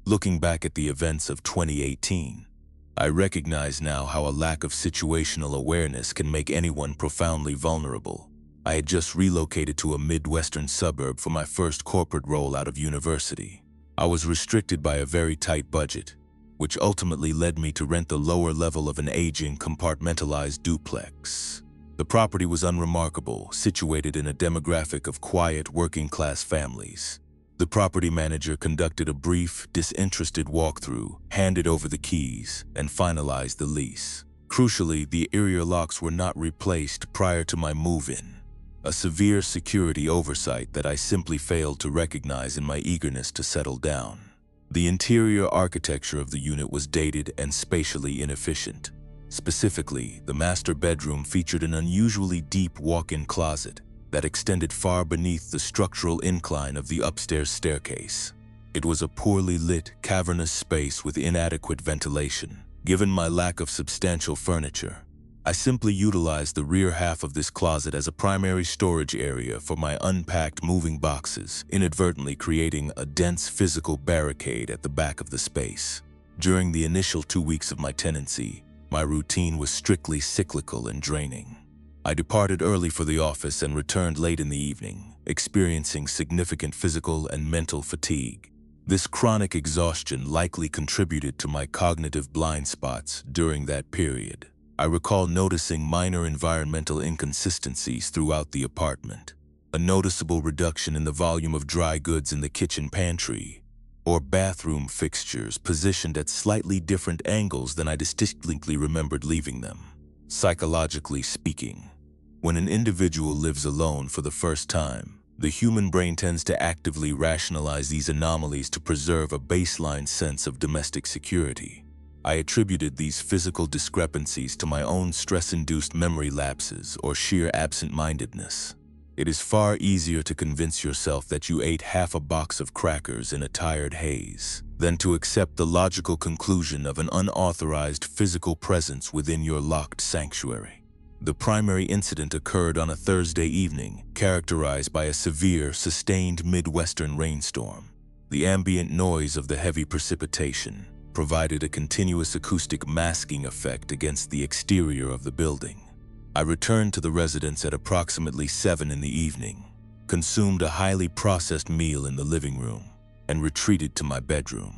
Looking back at the events of 2018, I recognize now how a lack of situational awareness can make anyone profoundly vulnerable. I had just relocated to a Midwestern suburb for my first corporate role out of university. I was restricted by a very tight budget, which ultimately led me to rent the lower level of an aging, compartmentalized duplex. The property was unremarkable, situated in a demographic of quiet, working-class families. The property manager conducted a brief, disinterested walkthrough, handed over the keys, and finalized the lease. Crucially, the interior locks were not replaced prior to my move-in, a severe security oversight that I simply failed to recognize in my eagerness to settle down. The interior architecture of the unit was dated and spatially inefficient. Specifically, the master bedroom featured an unusually deep walk-in closet that extended far beneath the structural incline of the upstairs staircase. It was a poorly lit, cavernous space with inadequate ventilation. Given my lack of substantial furniture, I simply utilized the rear half of this closet as a primary storage area for my unpacked moving boxes, inadvertently creating a dense physical barricade at the back of the space. During the initial 2 weeks of my tenancy, my routine was strictly cyclical and draining. I departed early for the office and returned late in the evening, experiencing significant physical and mental fatigue. This chronic exhaustion likely contributed to my cognitive blind spots during that period. I recall noticing minor environmental inconsistencies throughout the apartment, a noticeable reduction in the volume of dry goods in the kitchen pantry, or bathroom fixtures positioned at slightly different angles than I distinctly remembered leaving them. Psychologically speaking, when an individual lives alone for the first time, the human brain tends to actively rationalize these anomalies to preserve a baseline sense of domestic security. I attributed these physical discrepancies to my own stress-induced memory lapses or sheer absent-mindedness. It is far easier to convince yourself that you ate half a box of crackers in a tired haze than to accept the logical conclusion of an unauthorized physical presence within your locked sanctuary. The primary incident occurred on a Thursday evening, characterized by a severe, sustained Midwestern rainstorm. The ambient noise of the heavy precipitation provided a continuous acoustic masking effect against the exterior of the building. I returned to the residence at approximately 7 in the evening, consumed a highly processed meal in the living room, and retreated to my bedroom.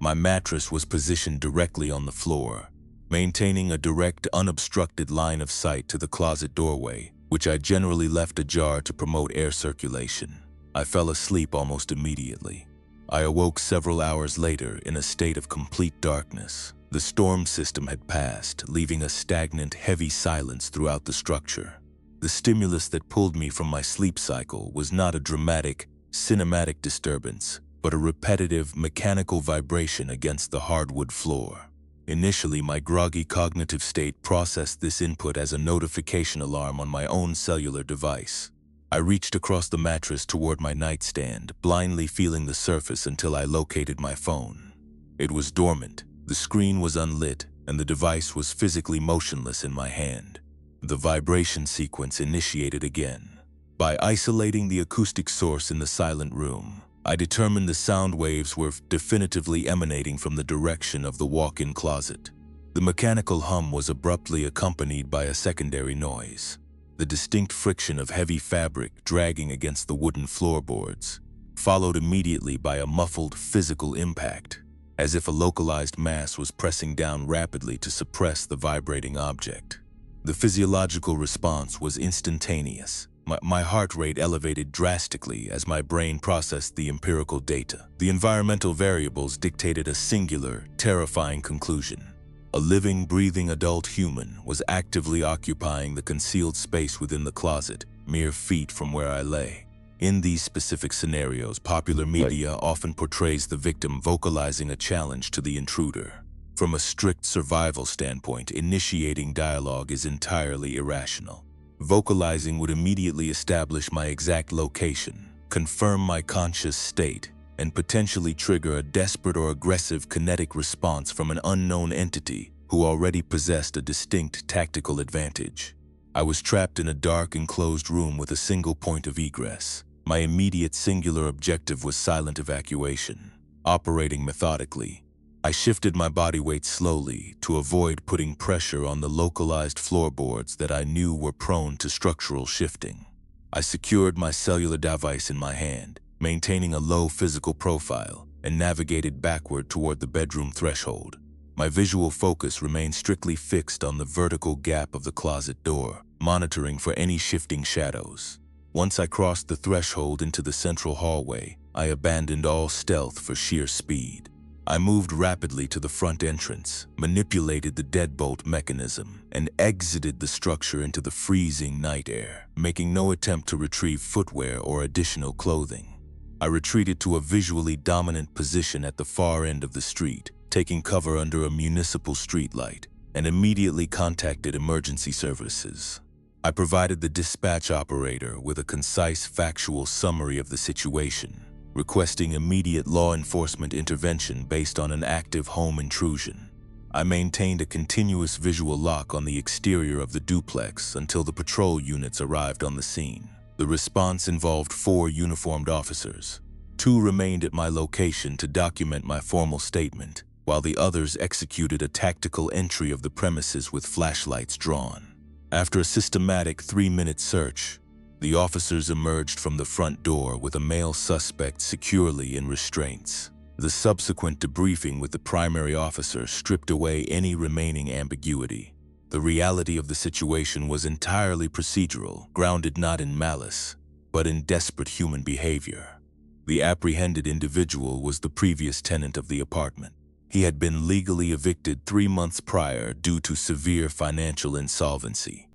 My mattress was positioned directly on the floor, maintaining a direct, unobstructed line of sight to the closet doorway, which I generally left ajar to promote air circulation. I fell asleep almost immediately. I awoke several hours later in a state of complete darkness. The storm system had passed, leaving a stagnant, heavy silence throughout the structure. The stimulus that pulled me from my sleep cycle was not a dramatic, cinematic disturbance, but a repetitive, mechanical vibration against the hardwood floor. Initially, my groggy cognitive state processed this input as a notification alarm on my own cellular device. I reached across the mattress toward my nightstand, blindly feeling the surface until I located my phone. It was dormant, the screen was unlit, and the device was physically motionless in my hand. The vibration sequence initiated again. By isolating the acoustic source in the silent room, I determined the sound waves were definitively emanating from the direction of the walk-in closet. The mechanical hum was abruptly accompanied by a secondary noise, the distinct friction of heavy fabric dragging against the wooden floorboards, followed immediately by a muffled physical impact, as if a localized mass was pressing down rapidly to suppress the vibrating object. The physiological response was instantaneous. My heart rate elevated drastically as my brain processed the empirical data. The environmental variables dictated a singular, terrifying conclusion. A living, breathing adult human was actively occupying the concealed space within the closet, mere feet from where I lay. In these specific scenarios, popular media often portrays the victim vocalizing a challenge to the intruder. From a strict survival standpoint, initiating dialogue is entirely irrational. Vocalizing would immediately establish my exact location, confirm my conscious state, and potentially trigger a desperate or aggressive kinetic response from an unknown entity who already possessed a distinct tactical advantage. I was trapped in a dark, enclosed room with a single point of egress. My immediate singular objective was silent evacuation. Operating methodically, I shifted my body weight slowly to avoid putting pressure on the localized floorboards that I knew were prone to structural shifting. I secured my cellular device in my hand, maintaining a low physical profile, and navigated backward toward the bedroom threshold. My visual focus remained strictly fixed on the vertical gap of the closet door, monitoring for any shifting shadows. Once I crossed the threshold into the central hallway, I abandoned all stealth for sheer speed. I moved rapidly to the front entrance, manipulated the deadbolt mechanism, and exited the structure into the freezing night air, making no attempt to retrieve footwear or additional clothing. I retreated to a visually dominant position at the far end of the street, taking cover under a municipal streetlight, and immediately contacted emergency services. I provided the dispatch operator with a concise, factual summary of the situation, requesting immediate law enforcement intervention based on an active home intrusion. I maintained a continuous visual lock on the exterior of the duplex until the patrol units arrived on the scene. The response involved 4 uniformed officers. 2 remained at my location to document my formal statement, while the others executed a tactical entry of the premises with flashlights drawn. After a systematic 3-minute search, the officers emerged from the front door with a male suspect securely in restraints. The subsequent debriefing with the primary officer stripped away any remaining ambiguity. The reality of the situation was entirely procedural, grounded not in malice, but in desperate human behavior. The apprehended individual was the previous tenant of the apartment. He had been legally evicted 3 months prior due to severe financial insolvency,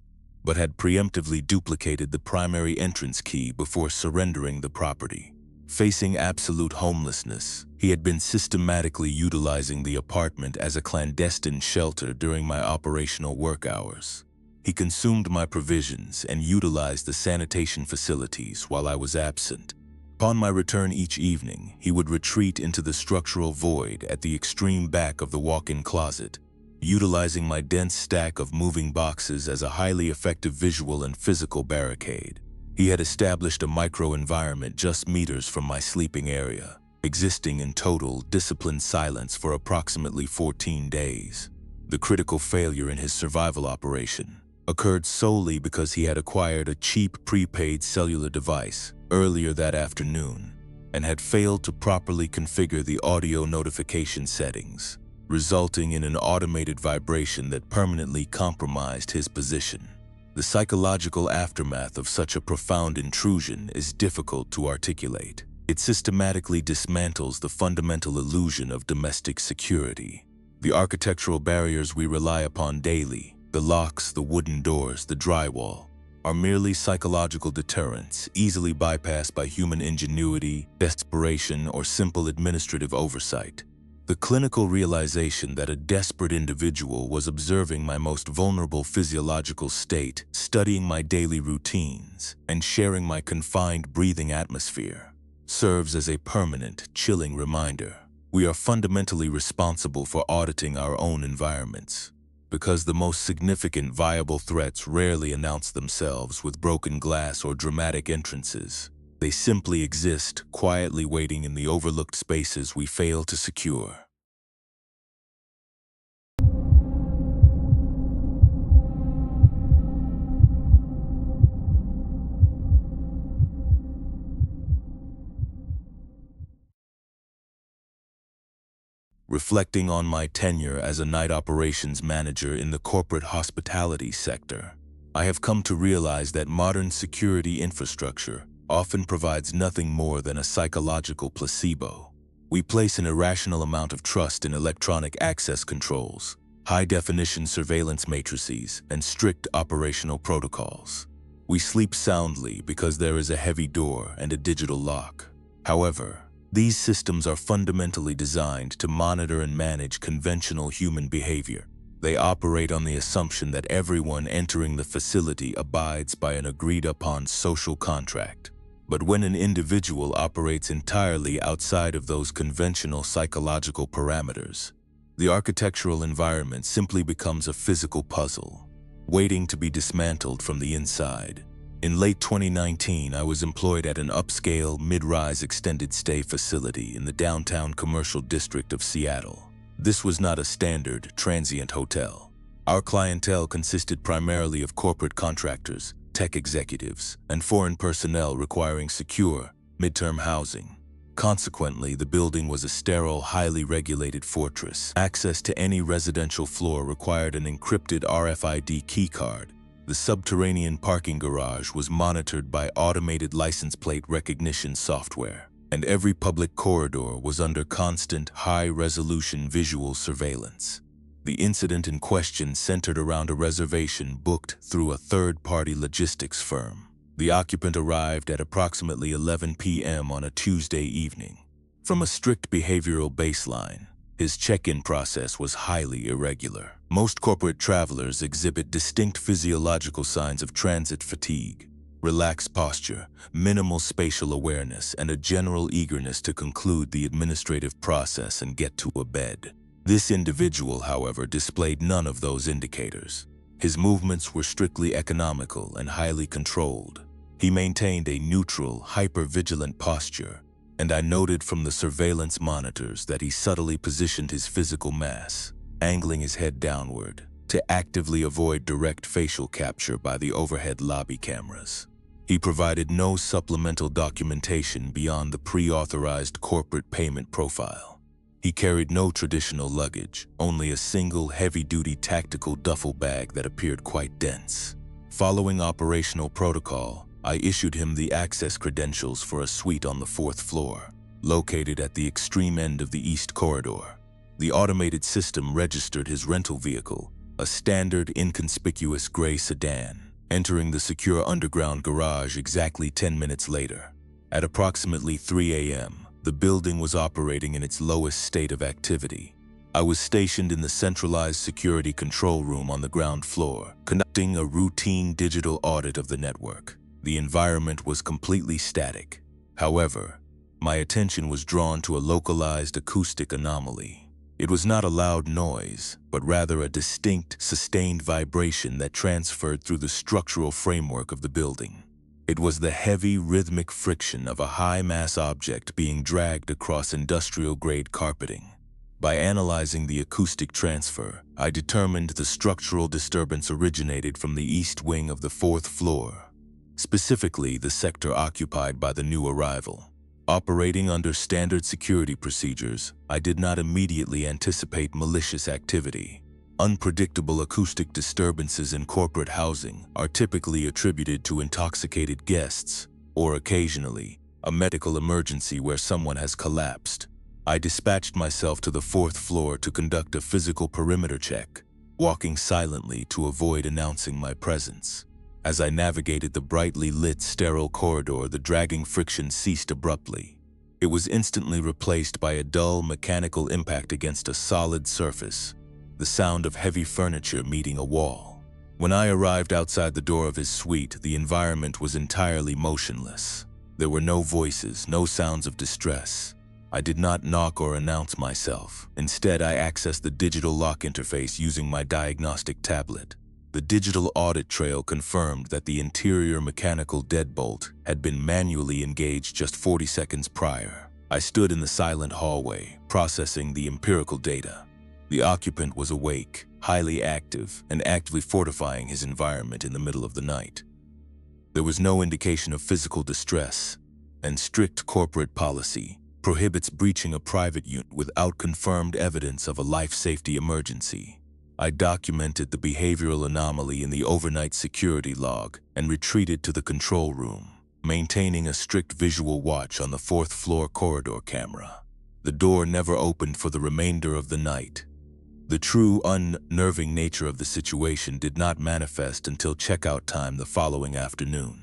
but had preemptively duplicated the primary entrance key before surrendering the property. Facing absolute homelessness, he had been systematically utilizing the apartment as a clandestine shelter during my operational work hours. He consumed my provisions and utilized the sanitation facilities while I was absent. Upon my return each evening, he would retreat into the structural void at the extreme back of the walk-in closet, utilizing my dense stack of moving boxes as a highly effective visual and physical barricade. He had established a micro-environment just meters from my sleeping area, existing in total, disciplined silence for approximately 14 days. The critical failure in his survival operation occurred solely because he had acquired a cheap prepaid cellular device earlier that afternoon and had failed to properly configure the audio notification settings, resulting in an automated vibration that permanently compromised his position. The psychological aftermath of such a profound intrusion is difficult to articulate. It systematically dismantles the fundamental illusion of domestic security. The architectural barriers we rely upon daily, the locks, the wooden doors, the drywall, are merely psychological deterrents, easily bypassed by human ingenuity, desperation, or simple administrative oversight. The clinical realization that a desperate individual was observing my most vulnerable physiological state, studying my daily routines, and sharing my confined breathing atmosphere serves as a permanent, chilling reminder. We are fundamentally responsible for auditing our own environments, because the most significant viable threats rarely announce themselves with broken glass or dramatic entrances. They simply exist, quietly waiting in the overlooked spaces we fail to secure. Reflecting on my tenure as a night operations manager in the corporate hospitality sector, I have come to realize that modern security infrastructure often provides nothing more than a psychological placebo. We place an irrational amount of trust in electronic access controls, high-definition surveillance matrices, and strict operational protocols. We sleep soundly because there is a heavy door and a digital lock. However, these systems are fundamentally designed to monitor and manage conventional human behavior. They operate on the assumption that everyone entering the facility abides by an agreed-upon social contract. But when an individual operates entirely outside of those conventional psychological parameters, the architectural environment simply becomes a physical puzzle, waiting to be dismantled from the inside. In late 2019, I was employed at an upscale, mid-rise extended stay facility in the downtown commercial district of Seattle. This was not a standard, transient hotel. Our clientele consisted primarily of corporate contractors, tech executives, and foreign personnel requiring secure, midterm housing. Consequently, the building was a sterile, highly regulated fortress. Access to any residential floor required an encrypted RFID keycard. The subterranean parking garage was monitored by automated license plate recognition software, and every public corridor was under constant, high-resolution visual surveillance. The incident in question centered around a reservation booked through a third-party logistics firm. The occupant arrived at approximately 11 p.m. on a Tuesday evening. From a strict behavioral baseline, his check-in process was highly irregular. Most corporate travelers exhibit distinct physiological signs of transit fatigue, relaxed posture, minimal spatial awareness, and a general eagerness to conclude the administrative process and get to a bed. This individual, however, displayed none of those indicators. His movements were strictly economical and highly controlled. He maintained a neutral, hyper-vigilant posture, and I noted from the surveillance monitors that he subtly positioned his physical mass, angling his head downward, to actively avoid direct facial capture by the overhead lobby cameras. He provided no supplemental documentation beyond the pre-authorized corporate payment profile. He carried no traditional luggage, only a single heavy-duty tactical duffel bag that appeared quite dense. Following operational protocol, I issued him the access credentials for a suite on the 4th floor, located at the extreme end of the East Corridor. The automated system registered his rental vehicle, a standard inconspicuous gray sedan, entering the secure underground garage exactly 10 minutes later. At approximately 3 a.m., the building was operating in its lowest state of activity. I was stationed in the centralized security control room on the ground floor, conducting a routine digital audit of the network. The environment was completely static. However, my attention was drawn to a localized acoustic anomaly. It was not a loud noise, but rather a distinct, sustained vibration that transferred through the structural framework of the building. It was the heavy, rhythmic friction of a high-mass object being dragged across industrial-grade carpeting. By analyzing the acoustic transfer, I determined the structural disturbance originated from the east wing of the 4th floor, specifically the sector occupied by the new arrival. Operating under standard security procedures, I did not immediately anticipate malicious activity. Unpredictable acoustic disturbances in corporate housing are typically attributed to intoxicated guests, or occasionally, a medical emergency where someone has collapsed. I dispatched myself to the 4th floor to conduct a physical perimeter check, walking silently to avoid announcing my presence. As I navigated the brightly lit, sterile corridor, the dragging friction ceased abruptly. It was instantly replaced by a dull, mechanical impact against a solid surface, the sound of heavy furniture meeting a wall. When I arrived outside the door of his suite, the environment was entirely motionless. There were no voices, no sounds of distress. I did not knock or announce myself. Instead, I accessed the digital lock interface using my diagnostic tablet. The digital audit trail confirmed that the interior mechanical deadbolt had been manually engaged just 40 seconds prior. I stood in the silent hallway, processing the empirical data. The occupant was awake, highly active, and actively fortifying his environment in the middle of the night. There was no indication of physical distress, and strict corporate policy prohibits breaching a private unit without confirmed evidence of a life safety emergency. I documented the behavioral anomaly in the overnight security log and retreated to the control room, maintaining a strict visual watch on the 4th floor corridor camera. The door never opened for the remainder of the night. The true unnerving nature of the situation did not manifest until checkout time the following afternoon.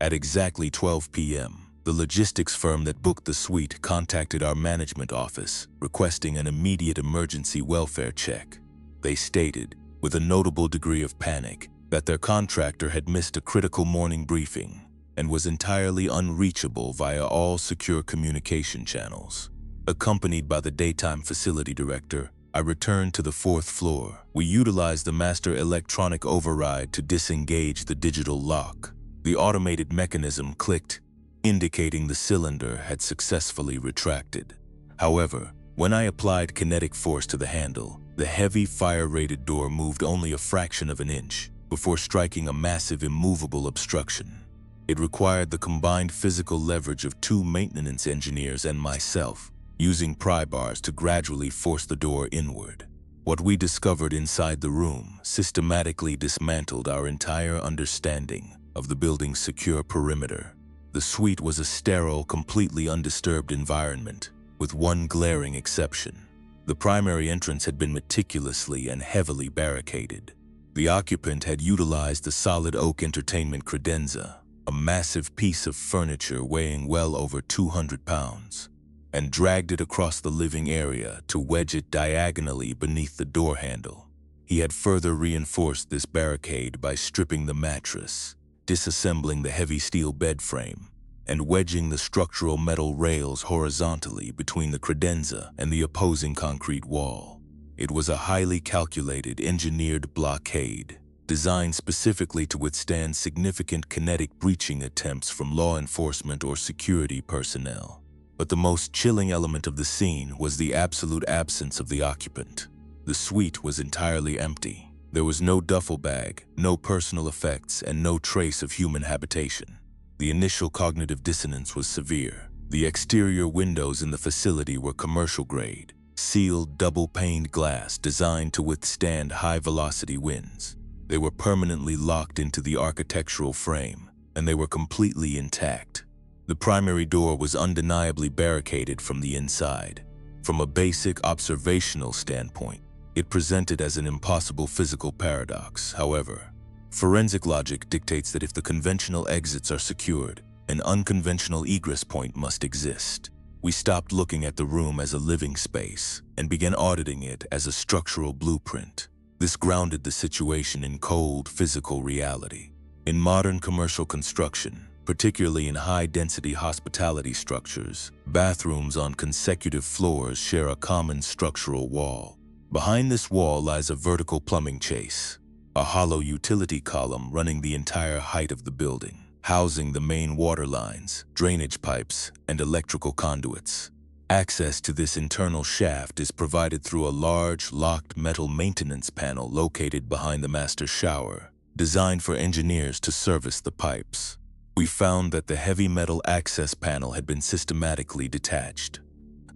At exactly 12 p.m., the logistics firm that booked the suite contacted our management office, requesting an immediate emergency welfare check. They stated, with a notable degree of panic, that their contractor had missed a critical morning briefing and was entirely unreachable via all secure communication channels. Accompanied by the daytime facility director, I returned to the 4th floor. We utilized the master electronic override to disengage the digital lock. The automated mechanism clicked, indicating the cylinder had successfully retracted. However, when I applied kinetic force to the handle, the heavy fire-rated door moved only a fraction of an inch before striking a massive immovable obstruction. It required the combined physical leverage of 2 maintenance engineers and myself, using pry bars to gradually force the door inward. What we discovered inside the room systematically dismantled our entire understanding of the building's secure perimeter. The suite was a sterile, completely undisturbed environment, with one glaring exception. The primary entrance had been meticulously and heavily barricaded. The occupant had utilized the solid oak entertainment credenza, a massive piece of furniture weighing well over 200 pounds, and dragged it across the living area to wedge it diagonally beneath the door handle. He had further reinforced this barricade by stripping the mattress, disassembling the heavy steel bed frame, and wedging the structural metal rails horizontally between the credenza and the opposing concrete wall. It was a highly calculated, engineered blockade, designed specifically to withstand significant kinetic breaching attempts from law enforcement or security personnel. But the most chilling element of the scene was the absolute absence of the occupant. The suite was entirely empty. There was no duffel bag, no personal effects, and no trace of human habitation. The initial cognitive dissonance was severe. The exterior windows in the facility were commercial-grade, sealed double-paned glass designed to withstand high-velocity winds. They were permanently locked into the architectural frame, and they were completely intact. The primary door was undeniably barricaded from the inside. From a basic observational standpoint, it presented as an impossible physical paradox. However, forensic logic dictates that if the conventional exits are secured, an unconventional egress point must exist. We stopped looking at the room as a living space and began auditing it as a structural blueprint. This grounded the situation in cold, physical reality. In modern commercial construction, particularly in high-density hospitality structures, bathrooms on consecutive floors share a common structural wall. Behind this wall lies a vertical plumbing chase, a hollow utility column running the entire height of the building, housing the main water lines, drainage pipes, and electrical conduits. Access to this internal shaft is provided through a large, locked metal maintenance panel located behind the master shower, designed for engineers to service the pipes. We found that the heavy metal access panel had been systematically detached.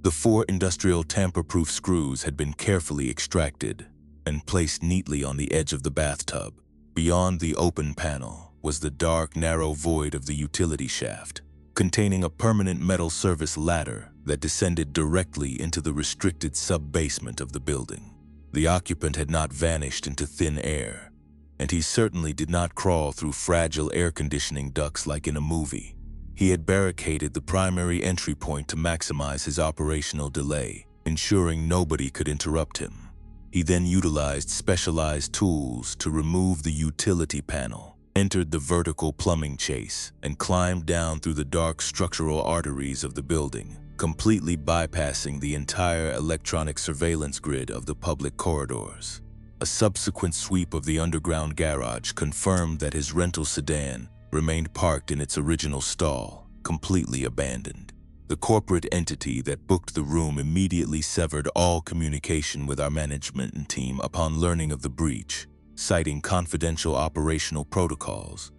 The 4 industrial tamper-proof screws had been carefully extracted and placed neatly on the edge of the bathtub. Beyond the open panel was the dark, narrow void of the utility shaft, containing a permanent metal service ladder that descended directly into the restricted sub-basement of the building. The occupant had not vanished into thin air, and he certainly did not crawl through fragile air conditioning ducts like in a movie. He had barricaded the primary entry point to maximize his operational delay, ensuring nobody could interrupt him. He then utilized specialized tools to remove the utility panel, entered the vertical plumbing chase, and climbed down through the dark structural arteries of the building, completely bypassing the entire electronic surveillance grid of the public corridors. A subsequent sweep of the underground garage confirmed that his rental sedan remained parked in its original stall, completely abandoned. The corporate entity that booked the room immediately severed all communication with our management team upon learning of the breach, citing confidential operational protocols,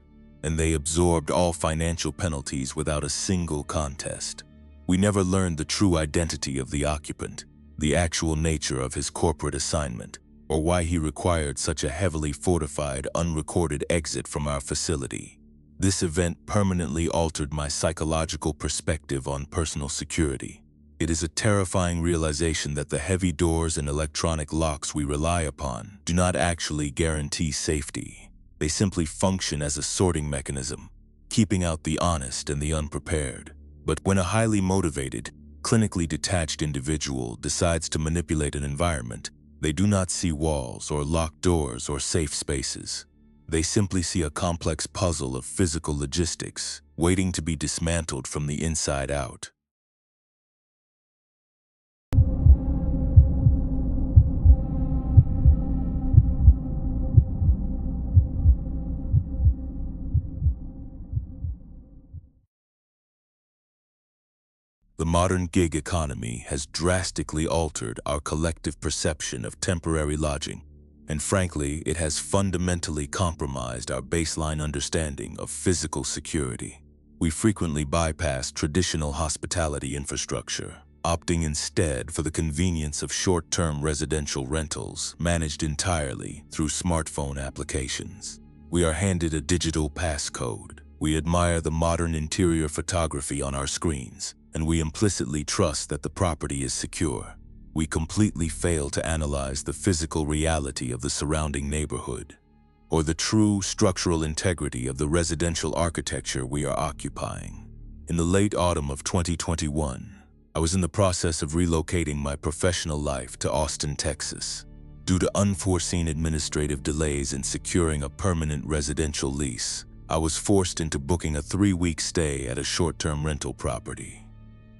and they absorbed all financial penalties without a single contest. We never learned the true identity of the occupant, the actual nature of his corporate assignment, or why he required such a heavily fortified, unrecorded exit from our facility. This event permanently altered my psychological perspective on personal security. It is a terrifying realization that the heavy doors and electronic locks we rely upon do not actually guarantee safety. They simply function as a sorting mechanism, keeping out the honest and the unprepared. But when a highly motivated, clinically detached individual decides to manipulate an environment, they do not see walls or locked doors or safe spaces. They simply see a complex puzzle of physical logistics waiting to be dismantled from the inside out. The modern gig economy has drastically altered our collective perception of temporary lodging, and frankly, it has fundamentally compromised our baseline understanding of physical security. We frequently bypass traditional hospitality infrastructure, opting instead for the convenience of short-term residential rentals managed entirely through smartphone applications. We are handed a digital passcode. We admire the modern interior photography on our screens, and we implicitly trust that the property is secure. We completely fail to analyze the physical reality of the surrounding neighborhood, or the true structural integrity of the residential architecture we are occupying. In the late autumn of 2021, I was in the process of relocating my professional life to Austin, Texas. Due to unforeseen administrative delays in securing a permanent residential lease, I was forced into booking a 3-week stay at a short-term rental property.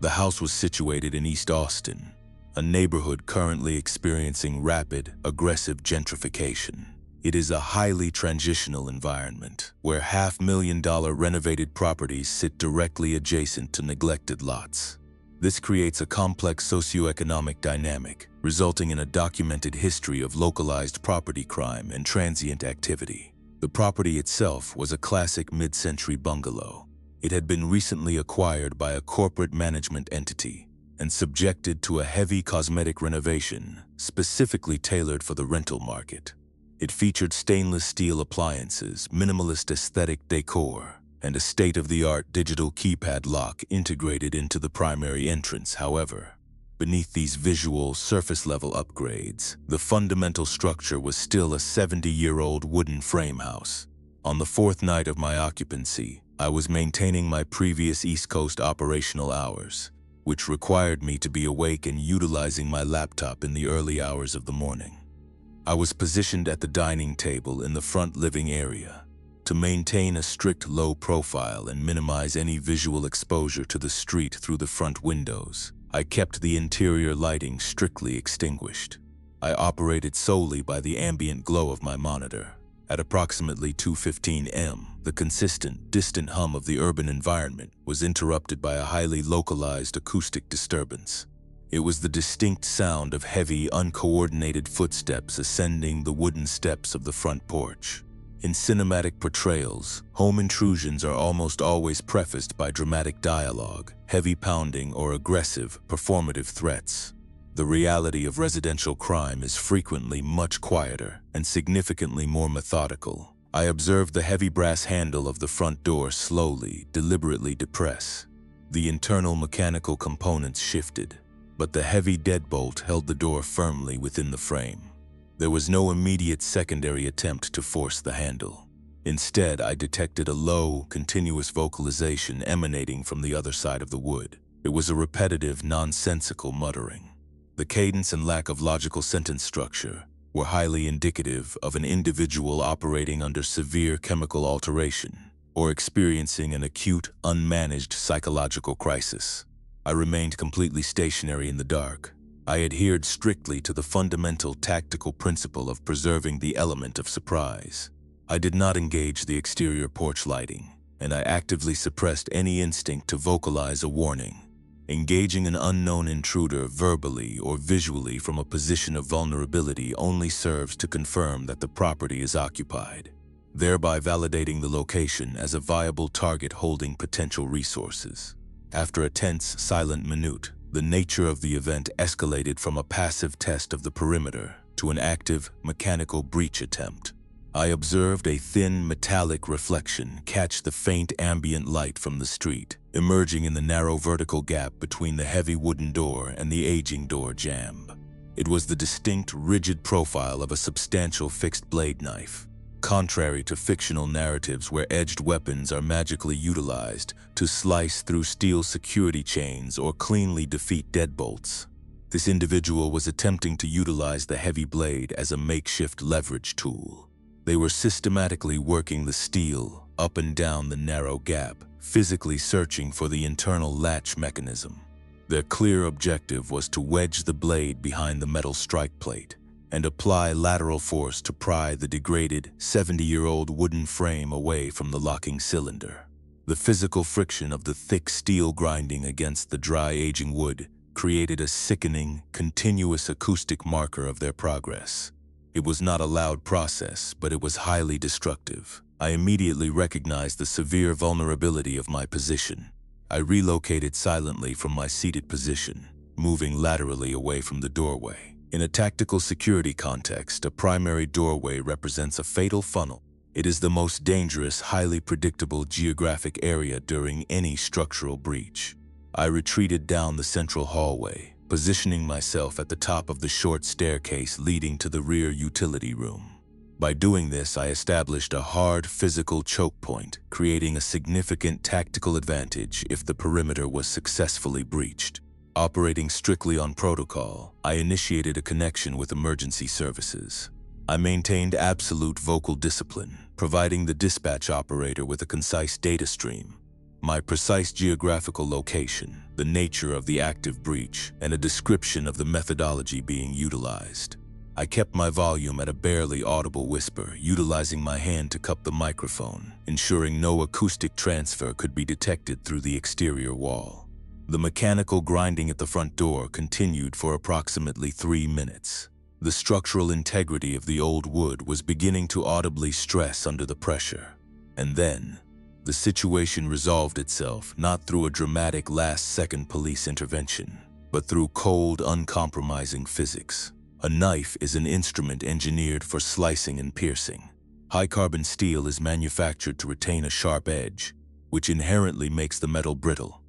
The house was situated in East Austin, a neighborhood currently experiencing rapid, aggressive gentrification. It is a highly transitional environment where $500,000 renovated properties sit directly adjacent to neglected lots. This creates a complex socioeconomic dynamic, resulting in a documented history of localized property crime and transient activity. The property itself was a classic mid-century bungalow. It had been recently acquired by a corporate management entity and subjected to a heavy cosmetic renovation specifically tailored for the rental market. It featured stainless steel appliances, minimalist aesthetic decor, and a state-of-the-art digital keypad lock integrated into the primary entrance. However, beneath these visual, surface-level upgrades, the fundamental structure was still a 70-year-old wooden frame house. On the 4th night of my occupancy, I was maintaining my previous East Coast operational hours, which required me to be awake and utilizing my laptop in the early hours of the morning. I was positioned at the dining table in the front living area. To maintain a strict low profile and minimize any visual exposure to the street through the front windows, I kept the interior lighting strictly extinguished. I operated solely by the ambient glow of my monitor. At approximately 2:15 am, the consistent, distant hum of the urban environment was interrupted by a highly localized acoustic disturbance. It was the distinct sound of heavy, uncoordinated footsteps ascending the wooden steps of the front porch. In cinematic portrayals, home intrusions are almost always prefaced by dramatic dialogue, heavy pounding, or aggressive, performative threats. The reality of residential crime is frequently much quieter and significantly more methodical. I observed the heavy brass handle of the front door slowly, deliberately depress. The internal mechanical components shifted, but the heavy deadbolt held the door firmly within the frame. There was no immediate secondary attempt to force the handle. Instead, I detected a low, continuous vocalization emanating from the other side of the wood. It was a repetitive, nonsensical muttering. The cadence and lack of logical sentence structure were highly indicative of an individual operating under severe chemical alteration or experiencing an acute, unmanaged psychological crisis. I remained completely stationary in the dark. I adhered strictly to the fundamental tactical principle of preserving the element of surprise. I did not engage the exterior porch lighting, and I actively suppressed any instinct to vocalize a warning. Engaging an unknown intruder verbally or visually from a position of vulnerability only serves to confirm that the property is occupied, thereby validating the location as a viable target holding potential resources. After a tense, silent minute, the nature of the event escalated from a passive test of the perimeter to an active, mechanical breach attempt. I observed a thin, metallic reflection catch the faint ambient light from the street, emerging in the narrow vertical gap between the heavy wooden door and the aging door jamb. It was the distinct, rigid profile of a substantial fixed blade knife. Contrary to fictional narratives where edged weapons are magically utilized to slice through steel security chains or cleanly defeat deadbolts, this individual was attempting to utilize the heavy blade as a makeshift leverage tool. They were systematically working the steel up and down the narrow gap, physically searching for the internal latch mechanism. Their clear objective was to wedge the blade behind the metal strike plate and apply lateral force to pry the degraded 70-year-old wooden frame away from the locking cylinder. The physical friction of the thick steel grinding against the dry, aging wood created a sickening, continuous acoustic marker of their progress. It was not a loud process, but it was highly destructive. I immediately recognized the severe vulnerability of my position. I relocated silently from my seated position, moving laterally away from the doorway. In a tactical security context, a primary doorway represents a fatal funnel. It is the most dangerous, highly predictable geographic area during any structural breach. I retreated down the central hallway, positioning myself at the top of the short staircase leading to the rear utility room. By doing this, I established a hard physical choke point, creating a significant tactical advantage if the perimeter was successfully breached. Operating strictly on protocol, I initiated a connection with emergency services. I maintained absolute vocal discipline, providing the dispatch operator with a concise data stream, my precise geographical location, the nature of the active breach, and a description of the methodology being utilized. I kept my volume at a barely audible whisper, utilizing my hand to cup the microphone, ensuring no acoustic transfer could be detected through the exterior wall. The mechanical grinding at the front door continued for approximately 3 minutes. The structural integrity of the old wood was beginning to audibly stress under the pressure. And then, the situation resolved itself not through a dramatic last-second police intervention, but through cold, uncompromising physics. A knife is an instrument engineered for slicing and piercing. High-carbon steel is manufactured to retain a sharp edge, which inherently makes the metal brittle.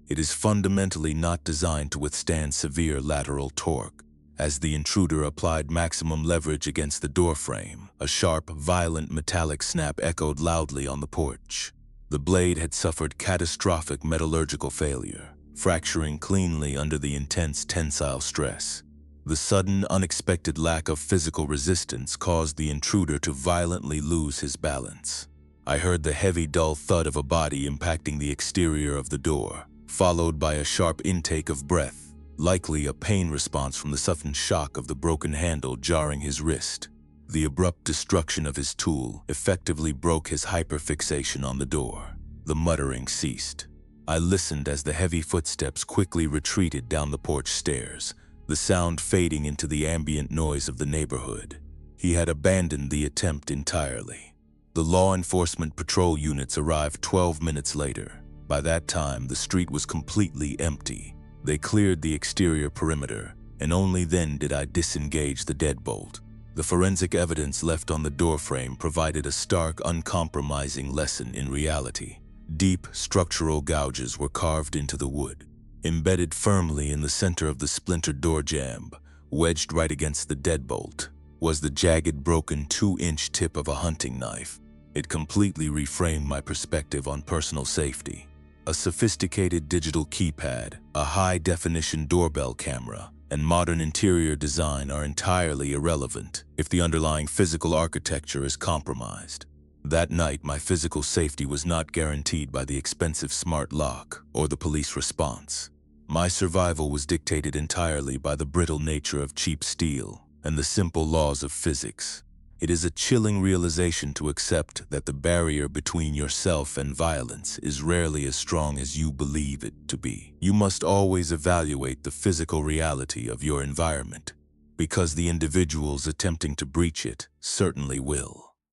It is fundamentally not designed to withstand severe lateral torque. As the intruder applied maximum leverage against the doorframe, a sharp, violent metallic snap echoed loudly on the porch. The blade had suffered catastrophic metallurgical failure, fracturing cleanly under the intense tensile stress. The sudden, unexpected lack of physical resistance caused the intruder to violently lose his balance. I heard the heavy, dull thud of a body impacting the exterior of the door, followed by a sharp intake of breath, likely a pain response from the sudden shock of the broken handle jarring his wrist. The abrupt destruction of his tool effectively broke his hyperfixation on the door. The muttering ceased. I listened as the heavy footsteps quickly retreated down the porch stairs, the sound fading into the ambient noise of the neighborhood. He had abandoned the attempt entirely. The law enforcement patrol units arrived 12 minutes later. By that time, the street was completely empty. They cleared the exterior perimeter, and only then did I disengage the deadbolt. The forensic evidence left on the doorframe provided a stark, uncompromising lesson in reality. Deep structural gouges were carved into the wood. Embedded firmly in the center of the splintered door jamb, wedged right against the deadbolt, was the jagged, broken 2-inch tip of a hunting knife. It completely reframed my perspective on personal safety. A sophisticated digital keypad, a high-definition doorbell camera, and modern interior design are entirely irrelevant if the underlying physical architecture is compromised. That night, my physical safety was not guaranteed by the expensive smart lock or the police response. My survival was dictated entirely by the brittle nature of cheap steel and the simple laws of physics. It is a chilling realization to accept that the barrier between yourself and violence is rarely as strong as you believe it to be. You must always evaluate the physical reality of your environment, because the individuals attempting to breach it certainly will.